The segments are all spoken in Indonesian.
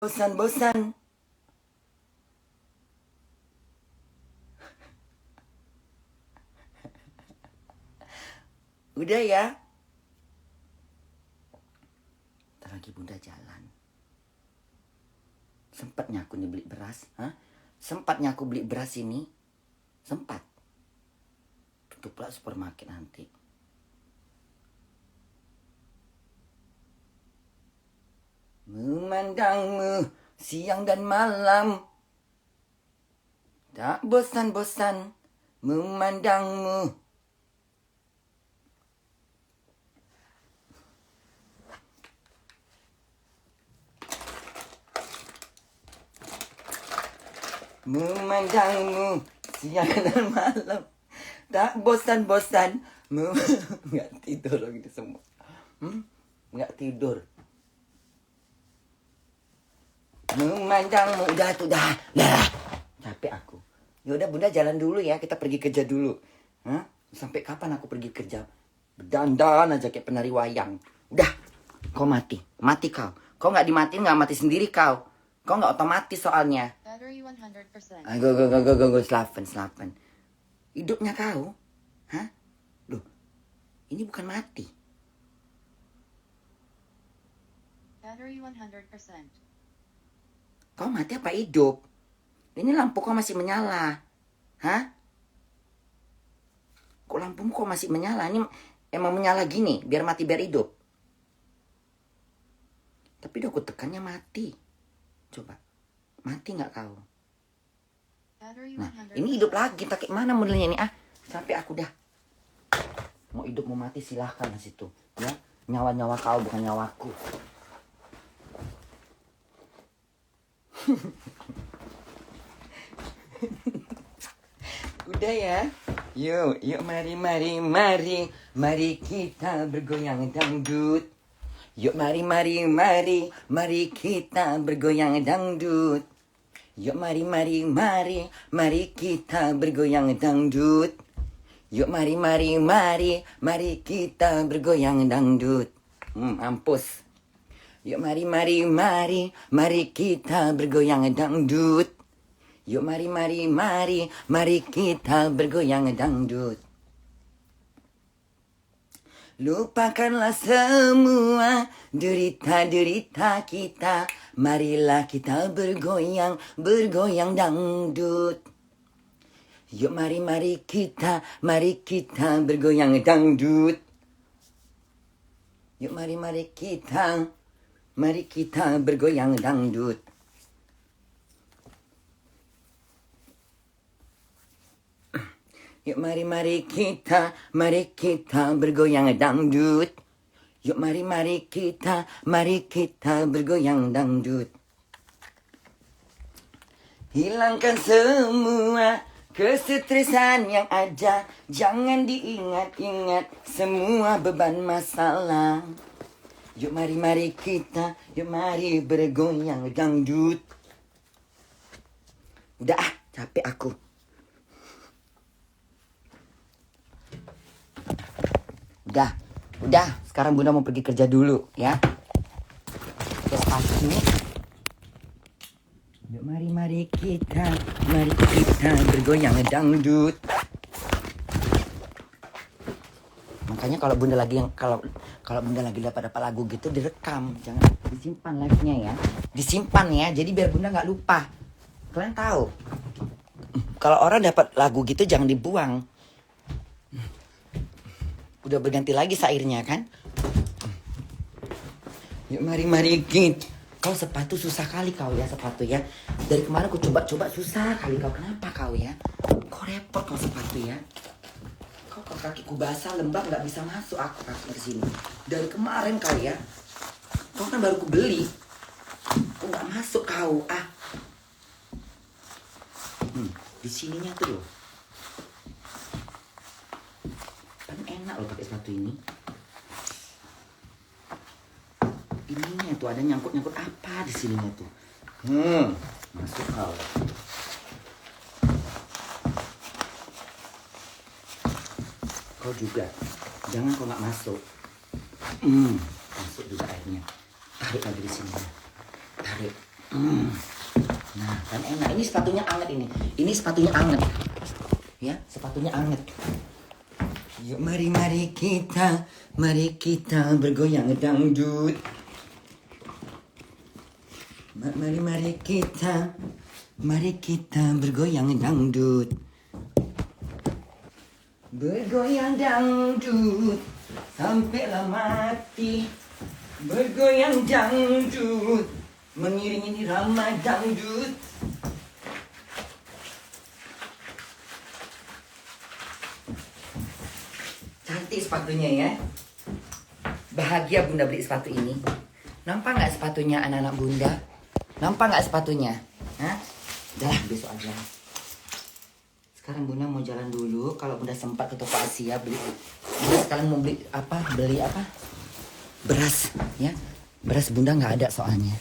Bosan-bosan. Udah ya. Ntar lagi bunda jalan. Sempatnya aku nih beli beras. Sempatnya aku beli beras ini. Sempat. Tutuplah supermarket nanti. Memandangmu siang dan malam. Tak bosan-bosan memandangmu. Memandangmu siang dan malam. Tak bosan-bosan. Nggak tidur lagi semua. Nggak tidur. Memandangmu. Udah tuh dah. Capek aku. Yaudah bunda jalan dulu ya. Kita pergi kerja dulu. Sampai kapan aku pergi kerja? Berdandan aja kayak penari wayang. Udah. Kau mati. Mati kau. Kau nggak dimatiin nggak mati sendiri kau. Kau nggak otomatis soalnya. Battery 100%. Go. Selapan. Hidupnya kau. Loh. Ini bukan mati. Battery 100%. Kau mati apa hidup? Ini lampu kau masih menyala. Kok lampumu kok masih menyala? Ini emang menyala gini, biar mati biar hidup. Tapi udah aku tekannya mati. Coba, mati nggak kau? Battery Nah, 100%. ini hidup lagi. Pakai mana modelnya ini? Sampai aku dah. Mau hidup mau mati silahkan di situ. Ya, nyawa-nyawa kau bukan nyawaku. Udah ya. Yuk mari kita bergoyang dangdut. Yuk mari kita bergoyang dangdut. Yuk mari kita bergoyang dangdut. Yuk mari kita bergoyang dangdut. Mampus. Yuk mari kita bergoyang dangdut. Yuk mari kita bergoyang dangdut. Lupakanlah semua derita kita. Marilah kita bergoyang dangdut. Yuk mari kita bergoyang dangdut. Yuk mari kita bergoyang dangdut. Yuk mari kita bergoyang dangdut. Yuk mari kita bergoyang dangdut. Hilangkan semua kesetresan yang ada. Jangan diingat-ingat semua beban masalah. Yuk mari kita bergoyang dangdut. Udah capek aku. Udah, sekarang bunda mau pergi kerja dulu ya. Terus pasti. Yuk mari kita bergoyang dangdut. Makanya kalau bunda lagi dapat lagu gitu direkam, jangan disimpan live-nya ya. Disimpan ya, jadi biar bunda nggak lupa. Kalian tahu, kalau orang dapat lagu gitu jangan dibuang. Udah berganti lagi syairnya kan. Yuk mari kita. Kau sepatu susah kali kau ya sepatu ya. Dari kemarin aku coba susah kali kau. Kenapa kau ya? Kau repot kau sepatu ya. Kau kakiku basah lembab nggak bisa masuk aku kaki ke sini. Dari kemarin kau ya. Kau kan baru ku beli. Kau nggak masuk kau di sininya tuh loh. Enak loh pakai sepatu ini. Ininya tuh ada nyangkut apa di sininya tuh. Masuk kau. Kau juga. Jangan kau nggak masuk. Masuk juga airnya. Tarik lagi di sini. Tarik. Nah, kan enak. Ini sepatunya anget ini. Ini sepatunya anget. Ya, sepatunya anget. Yuk mari kita bergoyang dangdut. Mari kita bergoyang dangdut. Bergoyang dangdut sampailah mati. Bergoyang dangdut mengiringi irama dangdut. Cantik sepatunya ya. Bahagia bunda beli sepatu ini. Nampak nggak sepatunya anak-anak bunda? Nampak nggak sepatunya? Hah? Udah lah, besok aja. Sekarang bunda mau jalan dulu. Kalau bunda sempat ke toko Asia beli. Bunda sekarang mau beli apa? Beli apa? Beras, ya. Beras bunda nggak ada soalnya.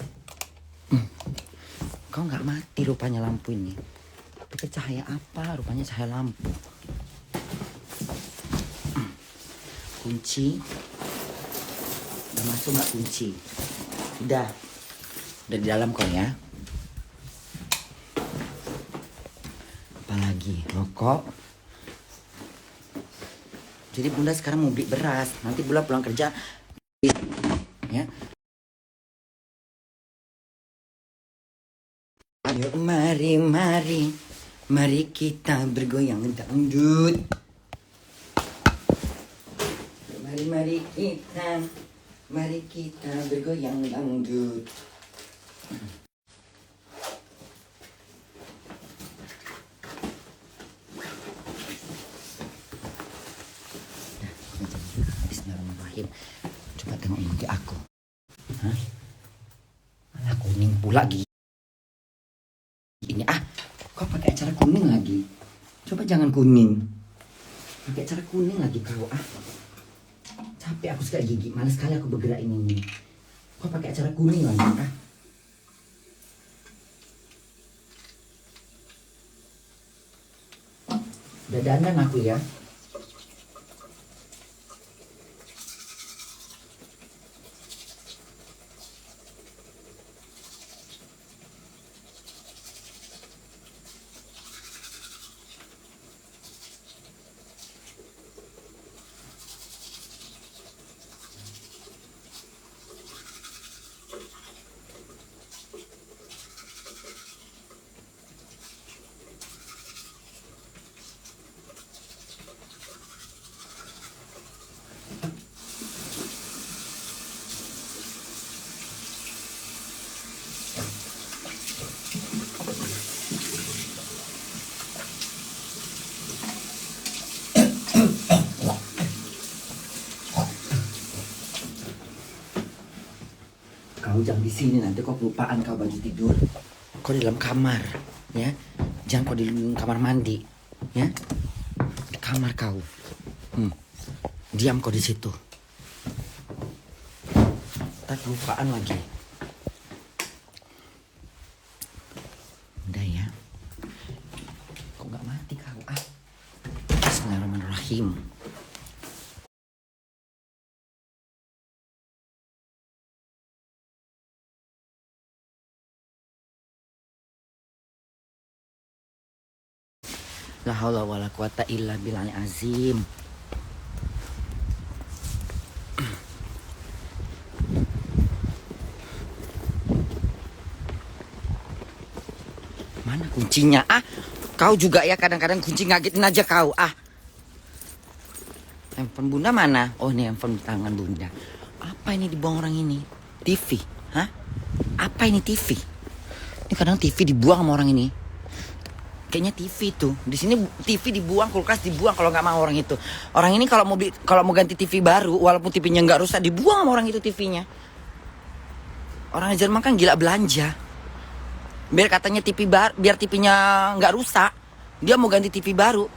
Kau nggak mati rupanya lampu ini. Pikir cahaya apa? Rupanya cahaya lampu. Kunci. Udah masuk nggak kunci? Udah di dalam kau ya. Apalagi rokok. Jadi bunda sekarang mau beli beras. Nanti bunda pulang kerja, ya. Ayo mari kita bergoyang dangdut. Mari kita bergoyang dangdut. Bismillahirrahmanirrahim. Coba tengok gigi aku. Hah? Malah kuning pula gigi ini. Kau pakai acara kuning lagi. Coba jangan kuning. Pakai acara kuning lagi kau. Capek aku sekali gigi. Males sekali aku bergerak ini. Kau pakai acara kuning lagi. Udah dandan aku ya. Kau jangan di sini, nanti kau kelupaan kau baju tidur. Kau di dalam kamar, ya. Jangan kau di kamar mandi, ya. Di kamar kau. Diam kau di situ. Tak kelupaan lagi. Udah ya. Kok nggak mati kau? Bismillahirrahmanirrahim. La haula wala quwata illa billahil azim. Mana kuncinya? Kau juga ya kadang-kadang kunci ngagetin aja kau. Handphone bunda mana? Oh ini handphone di tangan bunda. Apa ini dibuang orang ini? TV? Hah? Apa ini TV? Ini kadang TV dibuang sama orang ini. Kayaknya TV tuh. Di sini TV dibuang, kulkas dibuang kalau nggak mau orang itu. Orang ini kalau mau ganti TV baru, walaupun TV-nya nggak rusak, dibuang sama orang itu TV-nya. Orang Jerman kan gila belanja. Biar katanya biar TV-nya nggak rusak, dia mau ganti TV baru.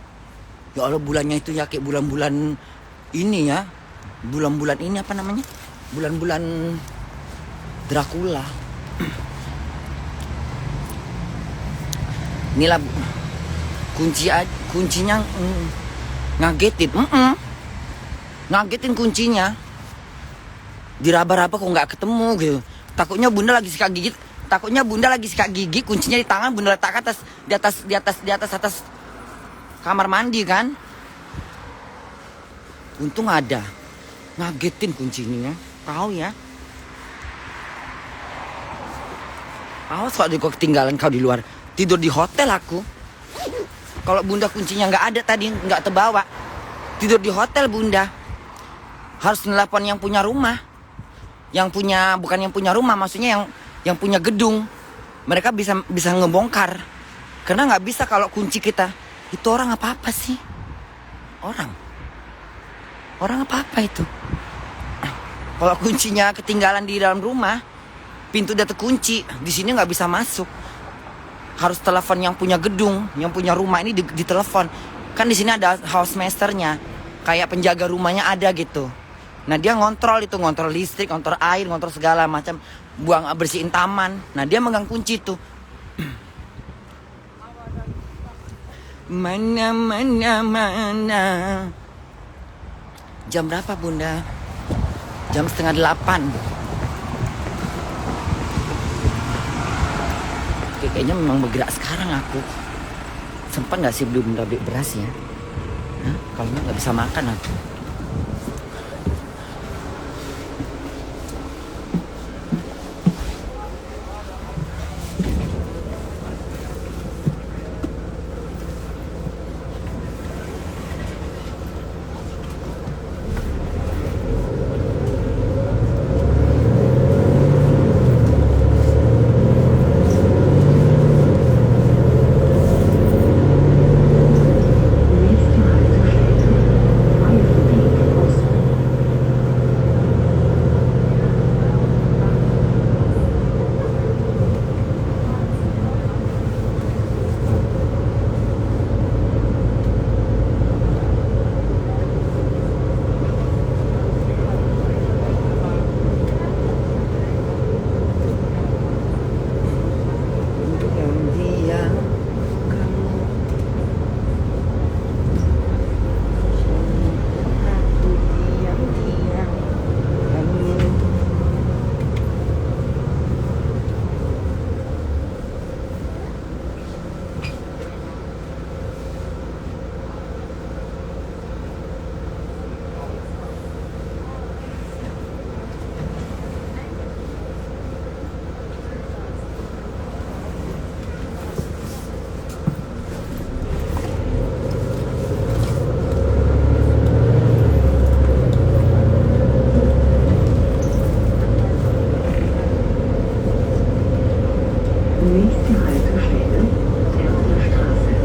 Ya Allah, bulannya itu ya kayak bulan-bulan ini ya. Bulan-bulan ini apa namanya? Bulan-bulan Dracula. Inilah kuncinya ngagetin. Ngagetin kuncinya. Diraba-raba kok nggak ketemu gitu. Takutnya bunda lagi sikat gigit Takutnya bunda lagi sikat gigi, kuncinya di tangan, bunda letak atas atas kamar mandi kan. Untung ada. Ngagetin kuncinya, tahu ya. Awas kalau kau ketinggalan kau di luar. Tidur di hotel aku. Kalau bunda kuncinya nggak ada tadi, nggak terbawa. Tidur di hotel bunda. Harus nelpon yang punya rumah. Bukan yang punya rumah, maksudnya yang punya gedung. Mereka bisa ngebongkar. Karena nggak bisa kalau kunci kita. Itu orang apa sih? Orang apa itu? Kalau kuncinya ketinggalan di dalam rumah, pintu udah terkunci, di sini nggak bisa masuk. Harus telepon yang punya gedung, yang punya rumah ini ditelepon. Kan di sini ada house masternya, kayak penjaga rumahnya ada gitu. Nah dia ngontrol listrik, ngontrol air, ngontrol segala macam, bersihin taman. Nah dia megang kunci tuh. Mana. Jam berapa bunda? Jam 7:30. Kayaknya memang bergerak sekarang aku. Sempat nggak sih belum beli beras ya? Kalau nggak bisa makan aku. Nächste Haltestelle, Terrastraße.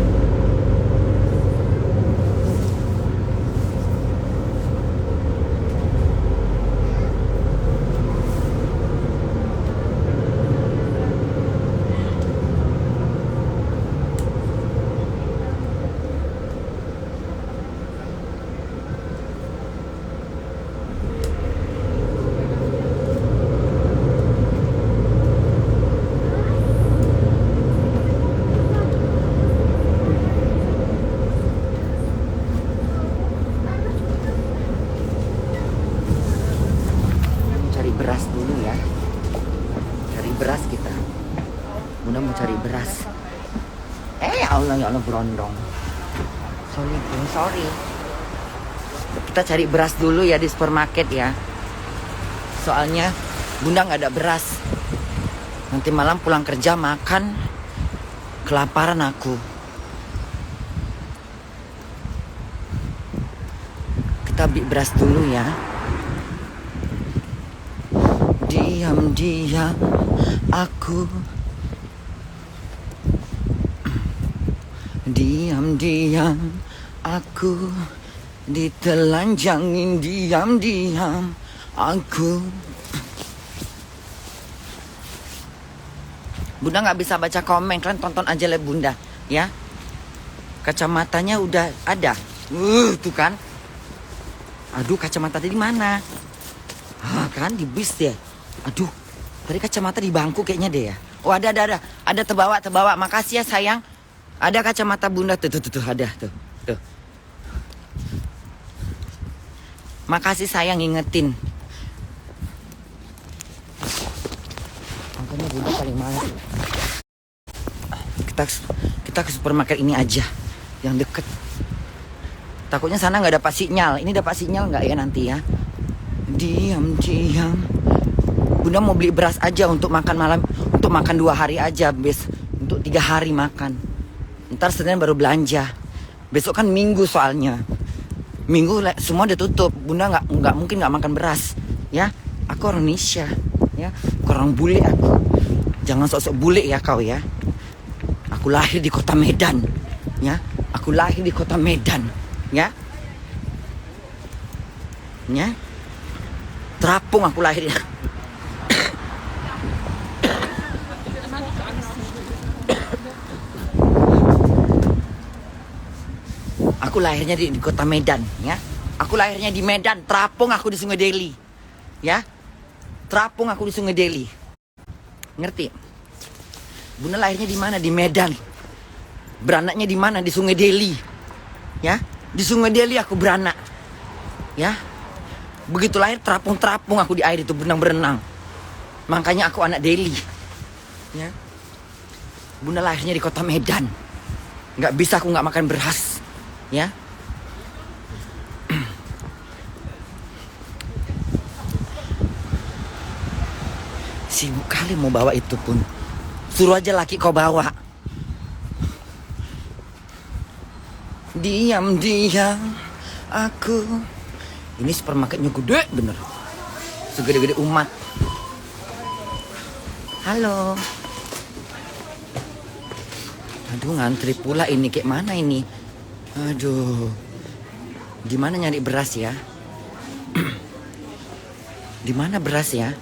Beras dulu ya. Cari beras kita. Bunda mau cari beras. Ya Allah berondong. Sorry. Kita cari beras dulu ya di supermarket ya. Soalnya Bunda nggak ada beras. Nanti malam pulang kerja makan kelaparan aku. Kita beli beras dulu ya. Diam aku. Diam aku ditelanjangin. Diam aku. Bunda nggak bisa baca komen, kalian tonton aja lah Bunda ya. Kacamatanya udah ada. Tuh kan. Aduh, kacamata tadi mana? Kan di bis deh. Aduh, tadi kacamata di bangku kayaknya deh ya. Oh ada terbawa. Makasih ya sayang. Ada kacamata Bunda tuh ada tuh. Makasih sayang ngingetin. Makanya Bunda paling malas. Kita ke supermarket ini aja, yang deket. Takutnya sana nggak dapat sinyal. Ini dapat sinyal nggak ya nanti ya? Diam. Bunda mau beli beras aja untuk makan malam, untuk makan 2 hari aja, untuk 3 hari makan. Ntar Senin baru belanja. Besok kan Minggu soalnya. Minggu semua udah tutup. Bunda nggak mungkin nggak makan beras, ya. Aku orang Indonesia, ya. Aku orang bule aku. Jangan sok-sok bule ya kau ya. Aku lahir di kota Medan, ya. Aku lahir di kota Medan, ya. Ya. Terapung aku lahir. Aku lahirnya di kota Medan, ya. Aku lahirnya di Medan, terapung aku di Sungai Deli, ya. Terapung aku di Sungai Deli. Ngerti? Bunda lahirnya di mana? Di Medan. Beranaknya di mana? Di Sungai Deli, ya. Di Sungai Deli aku beranak, ya. Begitu lahir terapung aku di air itu berenang. Makanya aku anak Deli, ya. Bunda lahirnya di kota Medan. Nggak bisa aku nggak makan beras, ya. Sibuk kali mau bawa itu pun. Suruh aja laki kau bawa. Diam aku. Ini supermarketnya gede bener. Segede-gede umat. Halo. Aduh ngantri pula ini, kayak mana ini? Aduh. Gimana nyari beras ya? Di mana beras ya?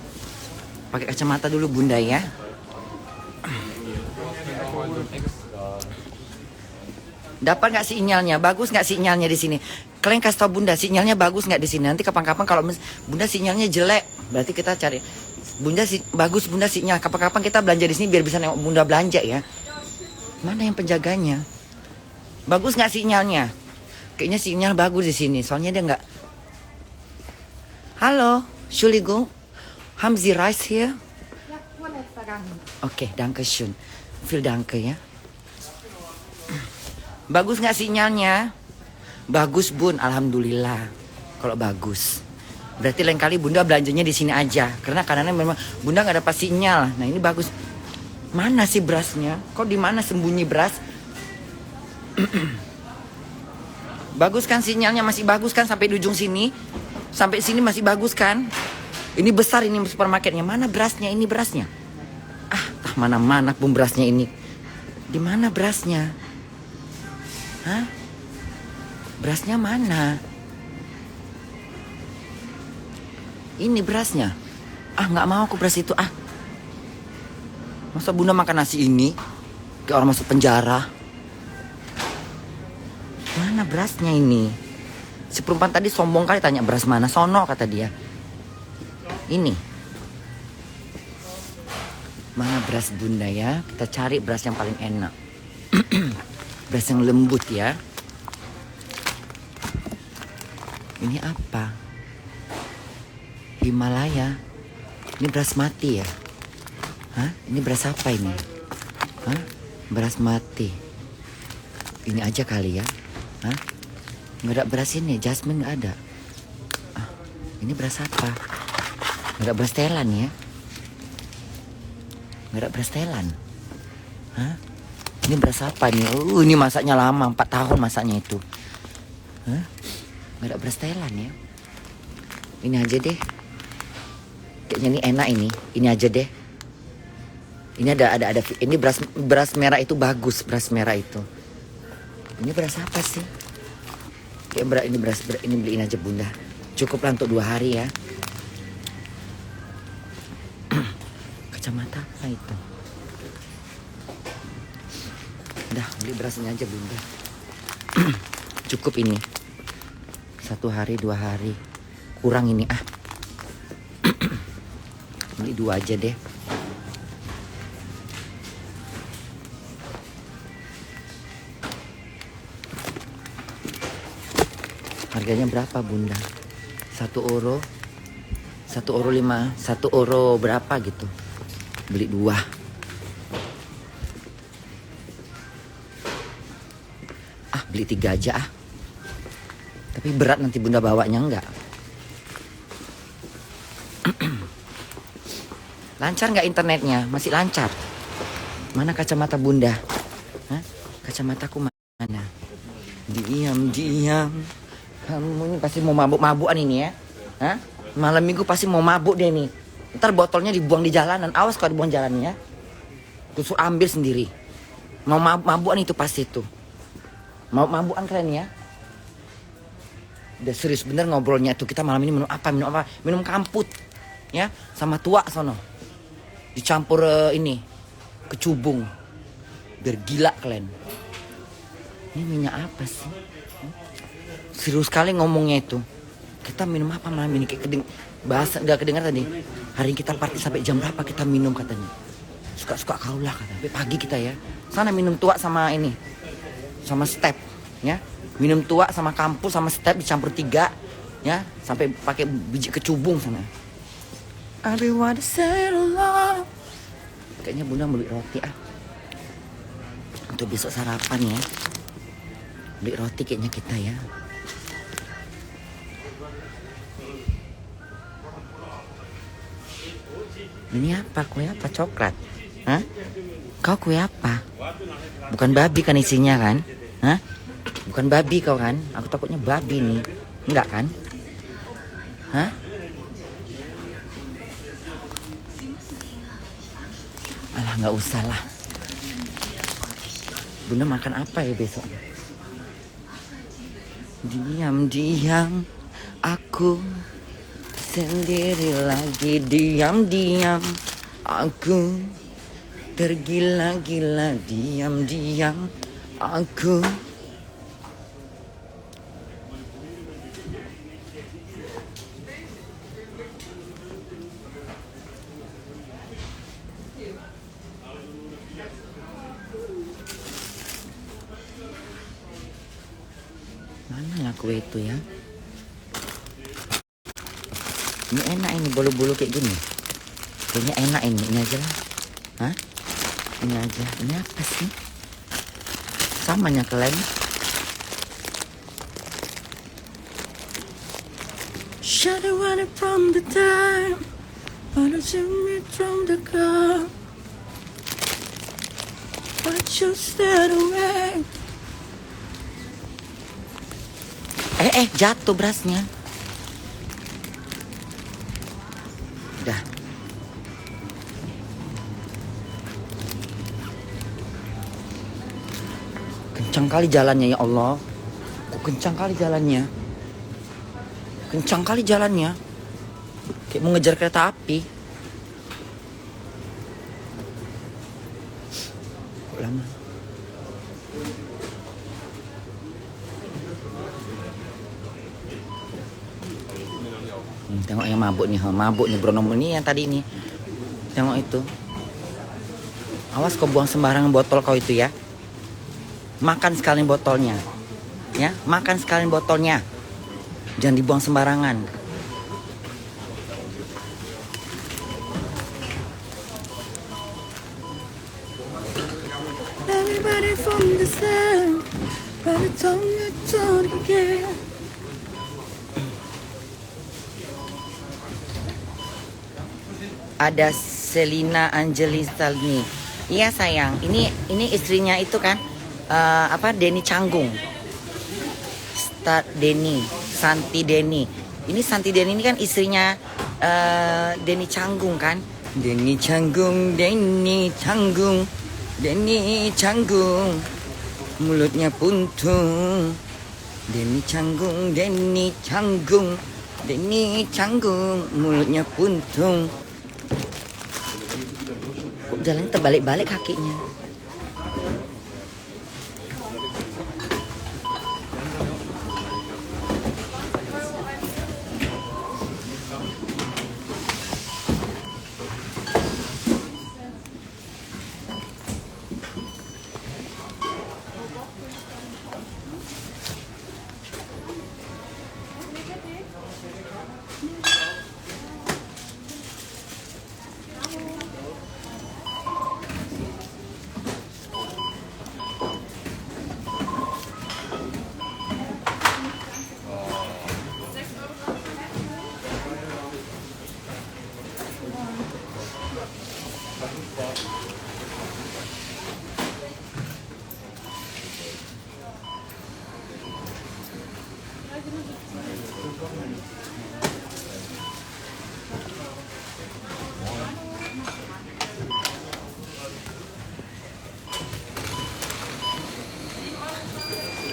Pakai kacamata dulu Bunda ya. Dapat nggak sinyalnya? Bagus nggak sinyalnya di sini? Kalian kasih tau Bunda sinyalnya bagus nggak di sini? Nanti kapan-kapan kalau Bunda sinyalnya jelek, berarti kita cari Bunda bagus Bunda sinyal. Kapan-kapan kita belanja di sini biar bisa nengok Bunda belanja ya. Mana yang penjaganya? Bagus nggak sinyalnya? Kayaknya sinyal bagus di sini. Soalnya dia nggak. Halo, Entschuldigung, haben Sie Reis hier? Oke, danke schön. Viel danke ya. Bagus nggak sinyalnya? Bagus Bun, alhamdulillah. Kalau bagus, berarti lain kali Bunda belanjanya di sini aja. Karena kadang memang Bunda nggak dapat sinyal. Nah ini bagus. Mana sih berasnya? Kok di mana sembunyi beras? Bagus kan sinyalnya, masih bagus kan sampai di ujung sini? Sampai sini masih bagus kan? Ini besar ini supermarketnya. Mana berasnya? Ini berasnya. Mana-mana pun berasnya ini. Di mana berasnya? Hah? Berasnya mana? Ini berasnya. Nggak mau aku beras itu. Masa Bunda makan nasi ini? Kayak orang masuk penjara. Mana berasnya ini? Si perempuan tadi sombong kali tanya beras mana. Sono kata dia. Ini. Mana beras Bunda ya? Kita cari beras yang paling enak. Beras yang lembut ya. Ini apa? Himalaya. Ini beras mati ya? Hah? Ini beras apa ini? Hah? Beras mati. Ini aja kali ya? Hah? Nggak ada beras ini, jasmine nggak ada. Ini beras apa? Nggak ada beras telan ya? Nggak ada beras telan. Hah? Ini beras apa nih? Ini masaknya lama, 4 tahun masaknya itu. Hah? Nggak ada beras telan ya? Ini aja deh. Kayaknya ini enak ini. Ini aja deh. Ini ada ini beras merah itu bagus, beras merah itu. Ini beras apa sih? Kayak ini beliin aja Bunda. Cukup lah untuk 2 hari ya. Kacamata apa itu? Udah beli berasnya aja Bunda. Cukup ini. 1 hari 2 hari. Kurang ini Beli 2 aja deh. Harganya berapa Bunda? 1 euro 5, 1 euro berapa gitu. Beli 2. Beli 3 aja ah. Tapi berat nanti bunda bawanya enggak. Lancar nggak internetnya? Masih lancar. Mana kacamata bunda? Hah? Kacamataku mana? Diam. Kamu ini pasti mau mabuk-mabukan ini ya? Hah? Malam minggu pasti mau mabuk deh nih. Ntar botolnya dibuang di jalanan. Awas kalau dibuang jalannya ya. Kusur ambil sendiri. Mau mabukan itu pasti itu. Mau mabukan kalian ya? Udah serius bener ngobrolnya tuh. Kita malam ini minum apa? Minum kamput. Ya, sama tua sono. Dicampur ini kecubung. Biar gila kalian. Ini minyak apa sih? Serius sekali ngomongnya itu. Kita minum apa malam ini? Kayak bahasa udah kedengar tadi. Hari ini kita party sampai jam berapa kita minum katanya. Suka-suka kaulah katanya. Sampai pagi kita ya. Sana minum tua sama ini. Sama step ya. Minum tua sama kampus sama step dicampur 3 ya. Sampai pakai biji kecubung sana. Everyone say love. Kayaknya bunda beli roti ah. Untuk besok sarapan ya. Beli roti kayaknya kita ya. Ini apa? Kue apa? Coklat? Hah? Kau kue apa? Bukan babi kan isinya kan? Hah? Bukan babi kau kan? Aku takutnya babi nih. Enggak kan? Hah? Alah nggak usah lah. Bunda makan apa ya besok? Diam aku sendiri lagi diam aku tergila-gila diam aku. Mana ya kue itu ya? Ini enak ini bolu-bolu kayak gini. Kayaknya enak ini aja lah. Hah? Ini aja. Ini apa sih? Samanya kalian. Shadow running from the time. Wanna see me from the car. But you stayed away. Jatuh berasnya. Udah. Kencang kali jalannya ya Allah. Kok kencang kali jalannya? Kencang kali jalannya. Kayak mau ngejar kereta api. Kok lama? Tengok yang mabuk nih Bronom ini yang tadi ini. Tengok itu. Awas kau buang sembarangan botol kau itu ya. Makan sekalian botolnya. Ya, makan sekalian botolnya. Jangan dibuang sembarangan. Everybody from the sun, by the time you turn again. Ada Selina Angelis Salmi. Iya sayang, ini istrinya itu kan Denny Canggung. Santi Denny. Ini Santi Denny ini kan istrinya Denny Canggung kan? Denny Canggung. Mulutnya puntung. Denny Canggung. Mulutnya puntung. Kok jalannya terbalik-balik kakinya?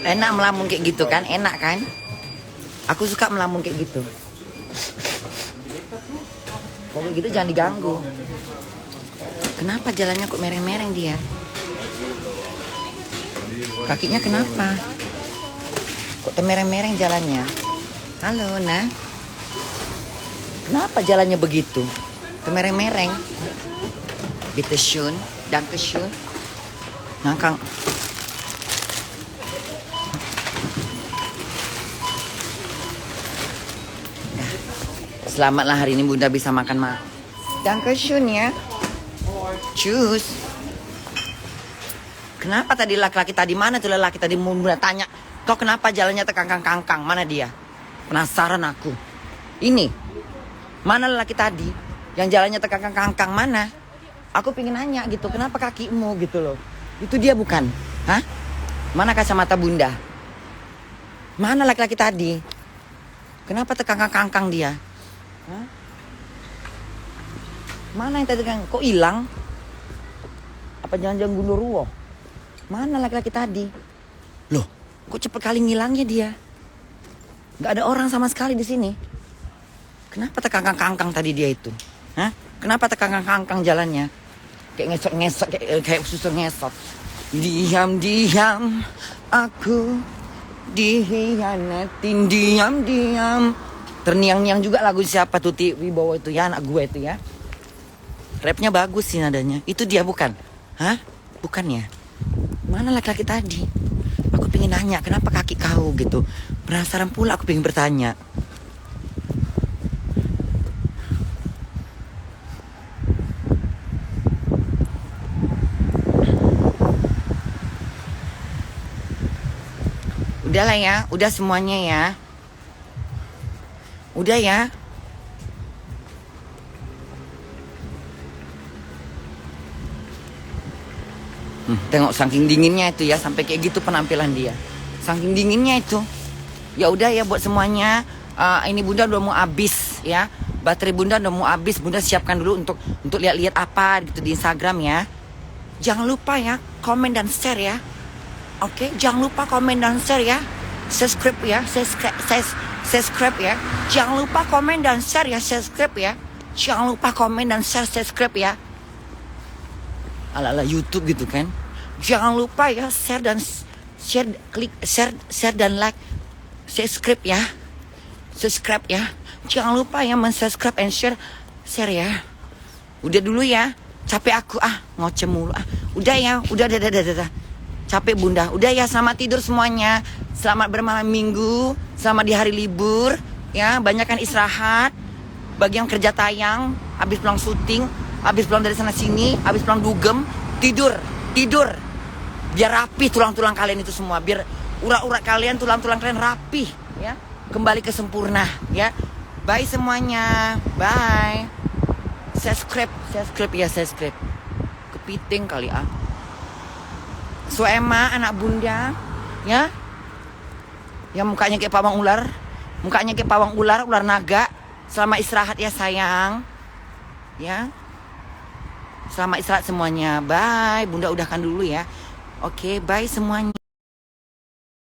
Enak melamun kayak gitu kan? Enak kan? Aku suka melamun kayak gitu. Kalau gitu jangan diganggu. Kenapa jalannya kok mereng-mereng dia? Kakinya kenapa? Kok mereng-mereng jalannya? Halo, nah. Kenapa jalannya begitu? Mereng-mereng. Bitte schön, danke schön. Ngangkang. Selamatlah hari ini Bunda bisa makan Danke schön ya. Cus. Kenapa tadi laki-laki tadi mana tuh laki tadi Bunda tanya, kau kenapa jalannya terkangkang-kangkang? Mana dia? Penasaran aku. Ini. Mana laki tadi yang jalannya terkangkang-kangkang mana? Aku pengen nanya gitu, kenapa kakimu gitu loh. Itu dia bukan? Hah? Mana kacamata Bunda? Mana laki-laki tadi? Kenapa terkangkang-kangkang dia? Hah? Mana yang tadi kan? Kok hilang? Apa jangan-jangan Gundurwo? Mana laki-laki tadi? Loh, kok cepet kali ngilangnya dia? Gak ada orang sama sekali di sini. Kenapa terkangkang-kangkang tadi dia itu? Hah? Kenapa terkangkang-kangkang jalannya? Kayak ngesot-ngesot, kayak susur ngesot. Diam-diam aku dihianatin, diam-diam. Terniang-niang juga lagu siapa Tuti Wibowo itu ya, anak gue itu ya. Rapnya bagus sih nadanya. Itu dia bukan? Hah? Bukan ya? Mana laki-laki tadi? Aku pengen nanya kenapa kaki kau gitu. Penasaran pula aku pengen bertanya. Udahlah ya, udah semuanya ya. Udah ya. Tengok saking dinginnya itu ya, sampai kayak gitu penampilan dia. Saking dinginnya itu. Ya udah ya buat semuanya. Ini Bunda udah mau habis ya. Baterai Bunda udah mau habis. Bunda siapkan dulu untuk lihat-lihat apa gitu di Instagram ya. Jangan lupa ya, komen dan share ya. Oke, jangan lupa komen dan share ya. Subscribe ya, subscribe ya. Jangan lupa komen dan share ya, subscribe ya. Jangan lupa komen dan share, subscribe ya. Ala-ala YouTube gitu kan. Jangan lupa ya share dan klik share dan like, subscribe ya. Subscribe ya. Jangan lupa ya men-subscribe and share ya. Udah dulu ya. Capek aku ngoceh mulu Udah ya, udah. Capek Bunda. Udah ya, selamat tidur semuanya. Selamat bermalam minggu. Selamat di hari libur. Ya, banyakkan istirahat. Bagi yang kerja tayang, habis pulang syuting, habis pulang dari sana sini, habis pulang dugem, tidur. Biar rapi tulang-tulang kalian itu semua. Biar urat-urat kalian, tulang-tulang kalian rapi, ya. Kembali ke sempurna, ya. Bye semuanya. Bye. Subscribe ya, subscribe. Kepiting kali Suema anak Bunda, ya. Yang mukanya kayak pawang ular. Mukanya kayak pawang ular naga. Selamat istirahat ya sayang. Ya. Selamat istirahat semuanya. Bye. Bunda udahkan dulu ya. Oke, bye semuanya.